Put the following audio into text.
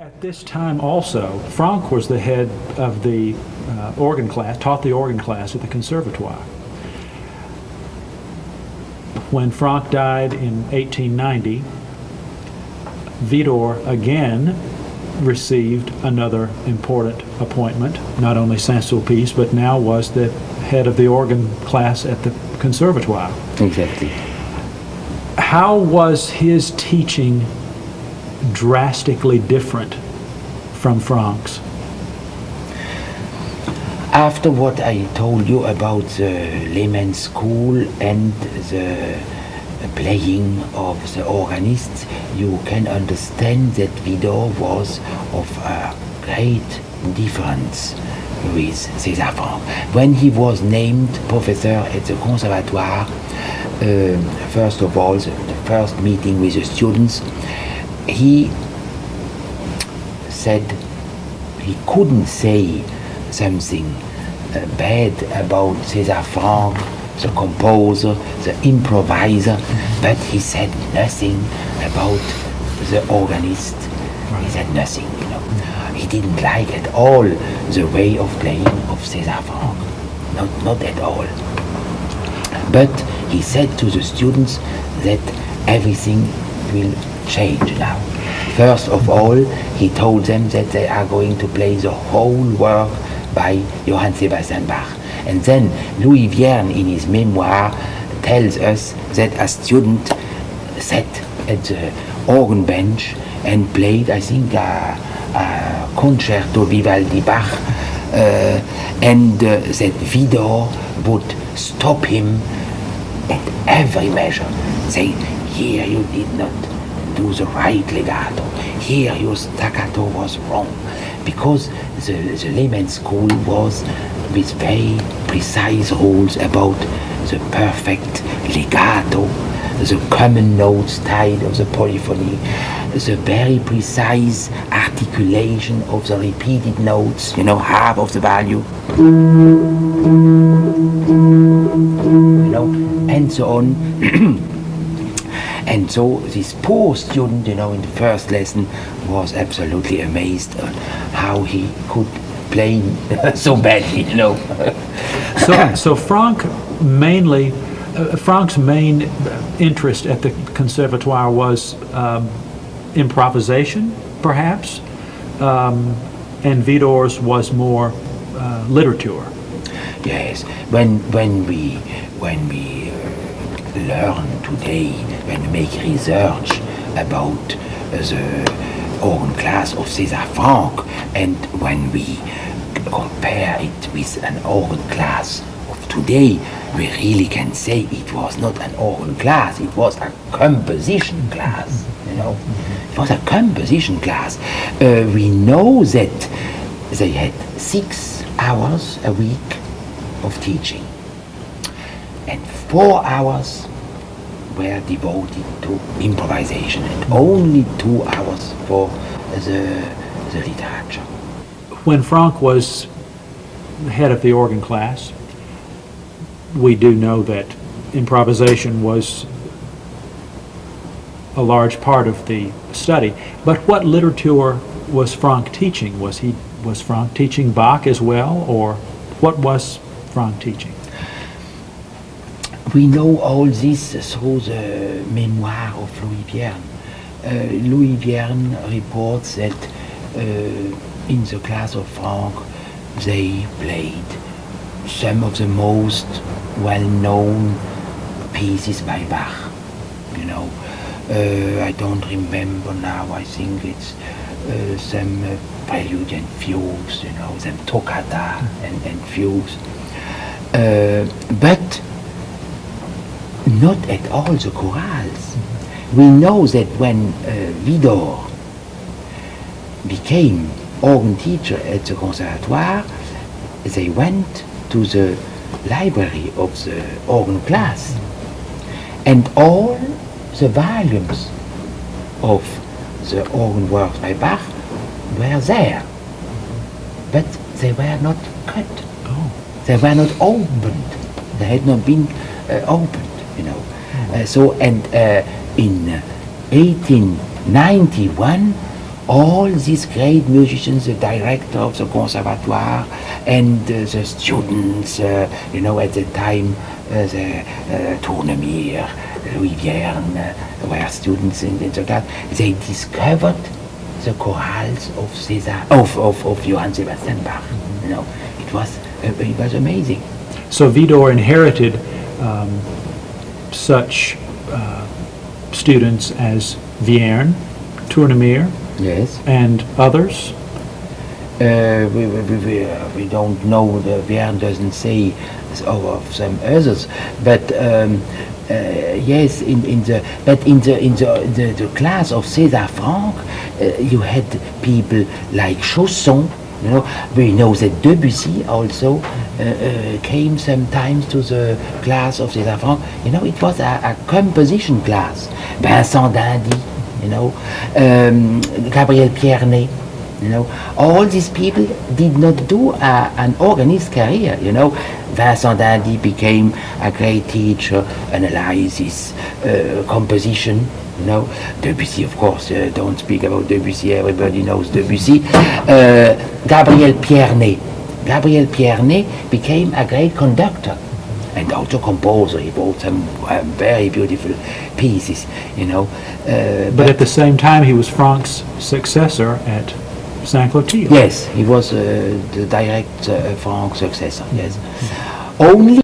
At this time also, Franck was the head of the organ class, taught the organ class at the Conservatoire. When Franck died in 1890, Widor again received another important appointment, not only Saint-Sulpice, but now was the head of the organ class at the Conservatoire. Exactly. How was his teaching drastically different from Franck's? After what I told you about the layman school and the playing of the organists, you can understand that Widor was of a great difference with César Franck. When he was named professor at the Conservatoire, first of all, the first meeting with the students, he said he couldn't say something bad about César Franck, the composer, the improviser, but he said nothing about the organist. He said nothing, you know. He didn't like at all the way of playing of César Franck, not at all. But he said to the students that everything will change now. First of all, he told them that they are going to play the whole work by Johann Sebastian Bach. And then Louis Vierne, in his memoir, tells us that a student sat at the organ bench and played, I think, a concerto Vivaldi Bach, and that Widor would stop him at every measure, saying, here you did not do the right legato, here your staccato was wrong, because the layman school was with very precise rules about the perfect legato, the common notes tied of the polyphony, the very precise articulation of the repeated notes, you know, half of the value, you know, and so on. And so this poor student, you know, in the first lesson was absolutely amazed at how he could play so badly, you know. So Franck mainly, Franck's main interest at the Conservatoire was improvisation, perhaps, and Widor's was more literature. Yes, when we learn today, when we make research about the organ class of César Franck, and when we compare it with an organ class of today, we really can say it was not an organ class, it was a composition class, you know. It was a composition class. We know that they had 6 hours a week of teaching, and 4 hours were devoted to improvisation, and only 2 hours for the literature. When Franck was head of the organ class, we do know that improvisation was a large part of the study. But what literature was Franck teaching? Was Franck teaching Bach as well, or what was Franck teaching? We know all this through the memoir of Louis Vierne. Louis Vierne reports that in the class of Franck they played some of the most well-known pieces by Bach. You know, I don't remember now, I think it's some prelude and fugues, you know, some toccata and fugues. But not at all the chorales. We know that when Widor became organ teacher at the Conservatoire, they went to the library of the organ class, and all the volumes of the organ works by Bach were there, but they were not cut. Oh. They were not opened. They had not been opened, you know. In 1891, all these great musicians, the director of the Conservatoire, and the students, at the time, the Tournemire, Louis Vierne, were students in the class. They discovered the chorales of César, of Johann Sebastian Bach. It was amazing. So Widor inherited such students as Vierne, Tournemire, Yes. and others. We don't know. The Vierne doesn't say of some others, but yes, in the class of César Franck, you had people like Chausson. We know that Debussy also came sometimes to the class of César Franck. It was a composition class. Vincent d'Indy, Gabriel Piernet. All these people did not do an organist career. Vincent d'Indy became a great teacher, analysis, composition. Debussy, of course, don't speak about Debussy, everybody knows Debussy. Gabriel Piernet became a great conductor and also composer. He wrote some very beautiful pieces, But at the same time, he was Franck's successor at Saint-Sulpice. Yes, he was the direct Franck successor, yes. Only